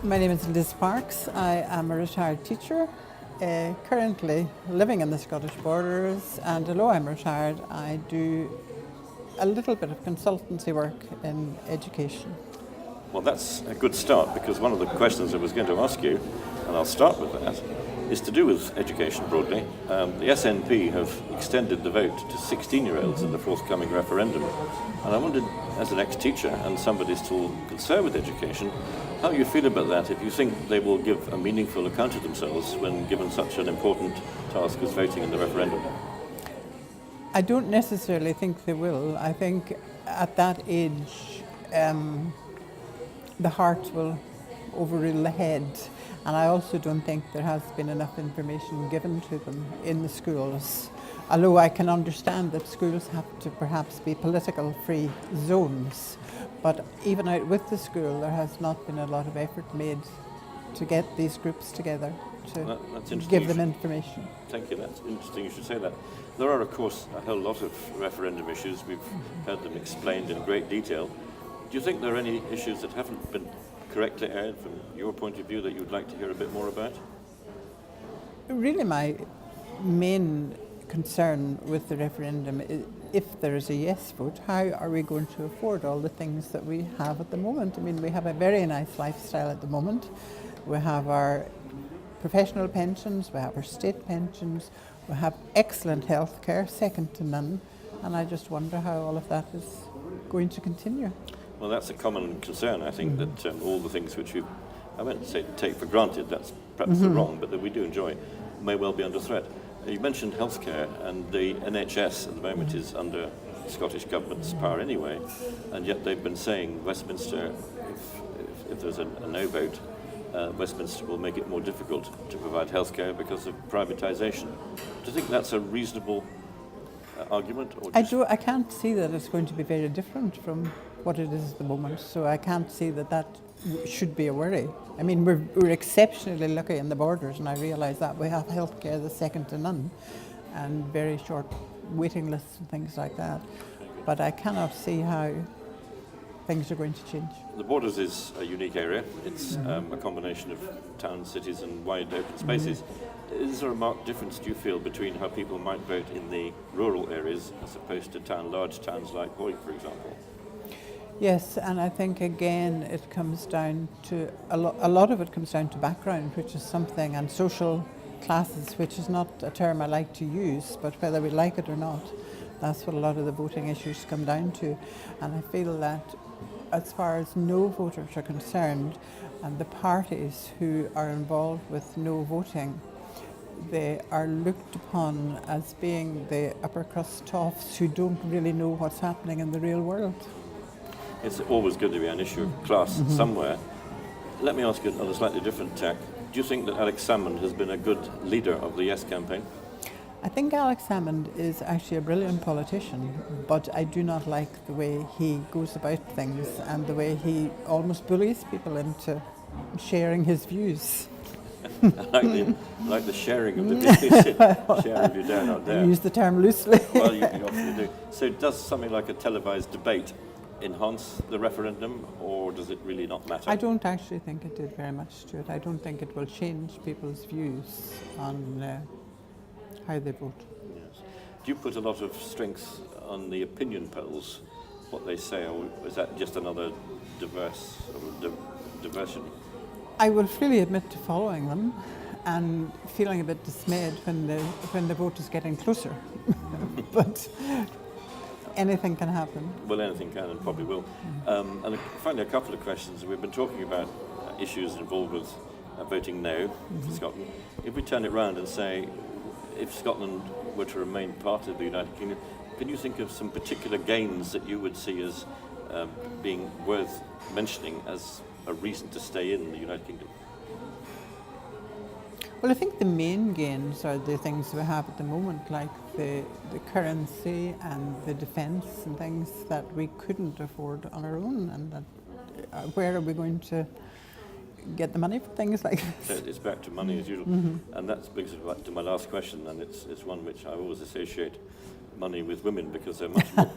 My name is Liz Parks. I am a retired teacher, currently living in the Scottish borders, and although I'm retired, I do a little bit of consultancy work in education. Well, that's a good start, because one of the questions I was going to ask you, and I'll start with that, is to do with education broadly. The SNP have extended the vote to 16-year-olds in the forthcoming referendum. And I wondered, as an ex-teacher and somebody still concerned with education, how you feel about that, if you think they will give a meaningful account of themselves when given such an important task as voting in the referendum. I don't necessarily think they will. I think at that age, the heart will overrule the head. And I also don't think there has been enough information given to them in the schools. Although I can understand that schools have to perhaps be political-free zones. But even out with the school, there has not been a lot of effort made to get these groups together to give them information. Thank you, that's interesting you should say that. There are, of course, a whole lot of referendum issues. We've heard them explained in great detail. Do you think there are any issues that haven't been correctly aired from your point of view that you'd like to hear a bit more about? Really, my main concern with the referendum is, if there is a yes vote, how are we going to afford all the things that we have at the moment? I mean, we have a very nice lifestyle at the moment. We have our professional pensions, we have our state pensions, we have excellent health care, second to none, and I just wonder how all of that is going to continue. Well, that's a common concern, I think, that all the things which I won't say take for granted, that's perhaps the wrong, but that we do enjoy, may well be under threat. You mentioned healthcare, and the NHS at the moment is under Scottish Government's power anyway, and yet they've been saying Westminster, if there's a no vote, Westminster will make it more difficult to provide healthcare because of privatisation. Do you think that's a reasonable argument? Or I can't see that it's going to be very different from what it is at the moment, so I can't see that should be a worry. I mean, we're exceptionally lucky in the borders, and I realise that we have healthcare that's second to none, and very short waiting lists and things like that. But I cannot see how things are going to change. The borders is a unique area. It's a combination of towns, cities and wide open spaces. Is there a marked difference, do you feel, between how people might vote in the rural areas as opposed to large towns like Boyd, for example? Yes, and I think again it comes down to a lot of it comes down to background, which is something, and social classes, which is not a term I like to use, but whether we like it or not, that's what a lot of the voting issues come down to. And I feel that as far as no voters are concerned, and the parties who are involved with no voting, they are looked upon as being the upper crust toffs who don't really know what's happening in the real world. It's always good to be an issue of class somewhere. Let me ask you on a slightly different tack. Do you think that Alex Salmond has been a good leader of the Yes campaign? I think Alex Salmond is actually a brilliant politician, but I do not like the way he goes about things and the way he almost bullies people into sharing his views. I like the sharing of the views. Sharing of you down out there. I use the term loosely. Well, you often do. So does something like a televised debate enhance the referendum, or does it really not matter? I don't actually think it did very much to it. I don't think it will change people's views on how they vote. Yes. Do you put a lot of strength on the opinion polls, what they say, or is that just another diversion? I will freely admit to following them and feeling a bit dismayed when the vote is getting closer. But anything can happen. Well, anything can and probably will. And finally, a couple of questions. We've been talking about issues involved with voting no for Scotland. If we turn it round and say, if Scotland were to remain part of the United Kingdom, can you think of some particular gains that you would see as being worth mentioning as a reason to stay in the United Kingdom? Well, I think the main gains are the things we have at the moment, like the currency and the defence and things that we couldn't afford on our own, and that, where are we going to get the money for things like this? It's back to money as usual. And that brings us back to my last question, and it's one which I always associate money with women because they're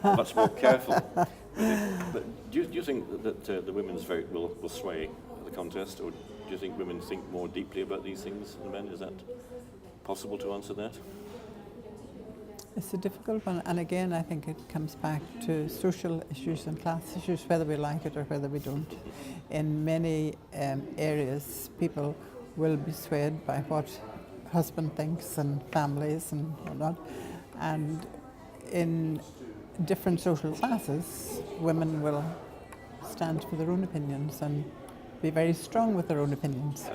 much more careful. But do you think that the women's vote will sway the contest, or Do you think women think more deeply about these things than men? Is that possible to answer that? It's a difficult one, and again, I think it comes back to social issues and class issues, whether we like it or whether we don't. In many areas, people will be swayed by what husband thinks and families and whatnot, and in different social classes, women will stand for their own opinions and be very strong with their own opinions.